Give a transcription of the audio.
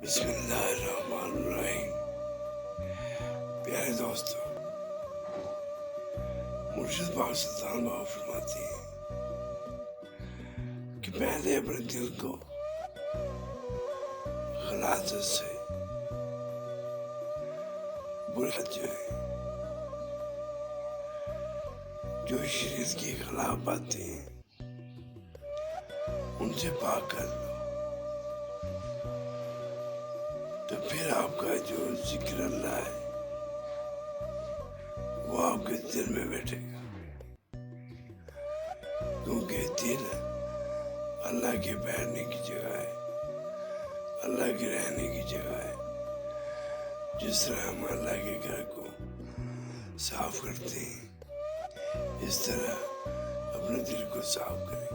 بسم اللہ الرحمن الرحیم۔ پیارے دوستو، مرشد پاک سلطان بابا فرماتے ہیں کہ پہلے اپنے دل کو غلاظت سے برے جو شریعت کی خلاف باتیں ہیں ان سے پاک کر لو، تو پھر آپ کا جو ذکر اللہ ہے وہ آپ کے دل میں بیٹھے گا، کیونکہ دل اللہ کے بیٹھنے کی جگہ ہے، اللہ کے رہنے کی جگہ ہے۔ جس طرح ہم اللہ کے گھر کو صاف کرتے ہیں، اس طرح اپنے دل کو صاف کریں۔